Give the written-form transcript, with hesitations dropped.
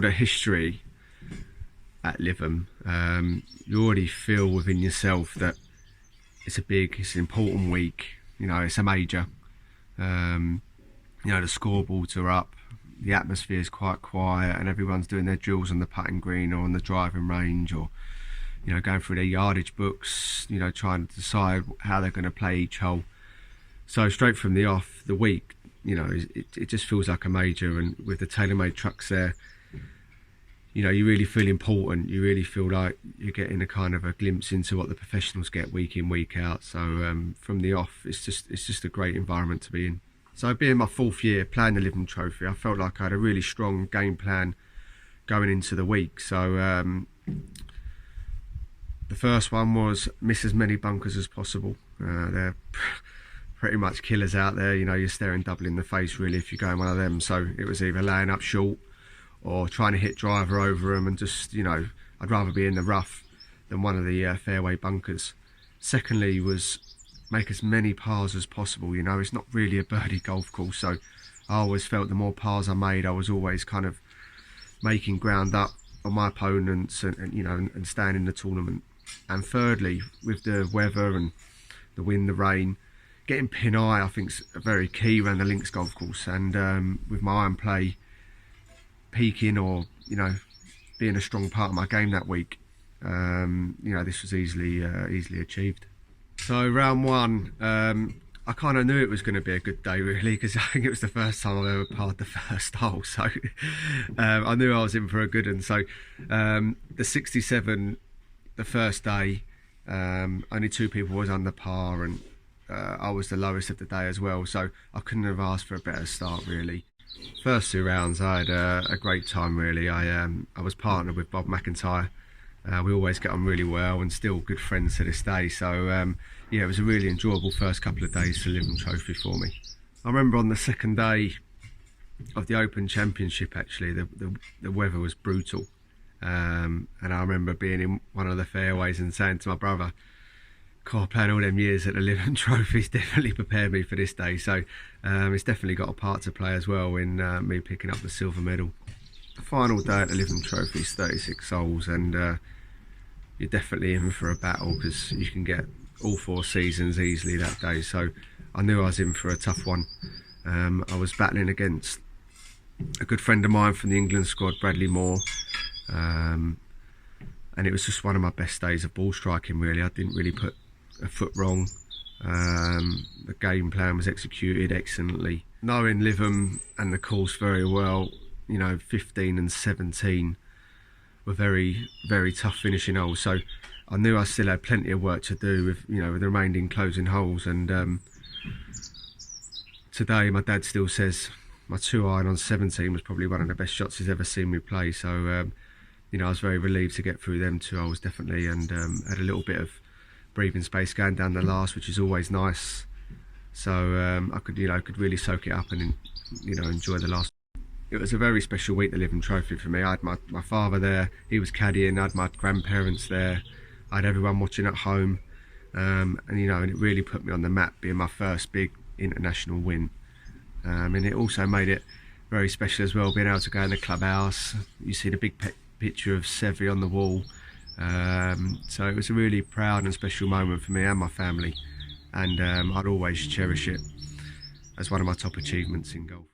all the history at Lytham, you already feel within yourself that it's an important week. You know, it's a major. You know, the scoreboards are up, the atmosphere is quite quiet, and everyone's doing their drills on the putting green or on the driving range, or you know, going through their yardage books. You know, trying to decide how they're going to play each hole. So straight from the off, the week, you know, it just feels like a major, and with the tailor-made trucks there, you know, you really feel important. You really feel like you're getting a kind of a glimpse into what the professionals get week in, week out. So from the off, it's just a great environment to be in. So being my 4th year playing the Lytham Trophy, I felt like I had a really strong game plan going into the week. So the first one was miss as many bunkers as possible. They're pretty much killers out there. You know, you're staring double in the face really if you're going one of them. So it was either laying up short or trying to hit driver over them, and just, you know, I'd rather be in the rough than one of the fairway bunkers. Secondly was make as many pars as possible. You know, it's not really a birdie golf course, so I always felt the more pars I made, I was always kind of making ground up on my opponents, and you know, and staying in the tournament. And thirdly, with the weather and the wind, the rain, getting pin eye I think is very key around the links golf course. And with my iron play peaking, or you know, being a strong part of my game that week, you know, this was easily achieved. So round one, I kind of knew it was going to be a good day really, because I think it was the first time I've ever parred the first hole, so I knew I was in for a good one. So the 67, the first day, only 2 people was under par, and I was the lowest of the day as well, so I couldn't have asked for a better start really. First 2 rounds I had a great time really. I was partnered with Bob McIntyre. We always get on really well and still good friends to this day. So yeah, it was a really enjoyable first couple of days to Lytham Trophy for me. I remember on the second day of the Open Championship, actually, the weather was brutal. And I remember being in one of the fairways and saying to my brother, God, playing all them years at the Lytham Trophy's definitely prepared me for this day. So it's definitely got a part to play as well in me picking up the silver medal. The final day at the Lytham Trophy is 36 holes, and you're definitely in for a battle, because you can get all 4 seasons easily that day. So I knew I was in for a tough one. I was battling against a good friend of mine from the England squad, Bradley Moore. And it was just one of my best days of ball striking really. I didn't really put a foot wrong. The game plan was executed excellently. Knowing Lytham and the course very well, you know, 15 and 17 were very, very tough finishing holes. So I knew I still had plenty of work to do with, you know, with the remaining closing holes. And today my dad still says my 2-iron on 17 was probably one of the best shots he's ever seen me play. So you know, I was very relieved to get through them 2 holes definitely, and had a little bit of breathing space going down the last, which is always nice. So I could, you know, could really soak it up and, you know, enjoy the last. It was a very special week, the Lytham Trophy for me. I had my father there, he was caddying, I had my grandparents there, I had everyone watching at home, and you know, and it really put me on the map, being my first big international win. And it also made it very special as well, being able to go in the clubhouse. You see the big picture of Sevi on the wall. So it was a really proud and special moment for me and my family, and I'd always cherish it as one of my top achievements in golf.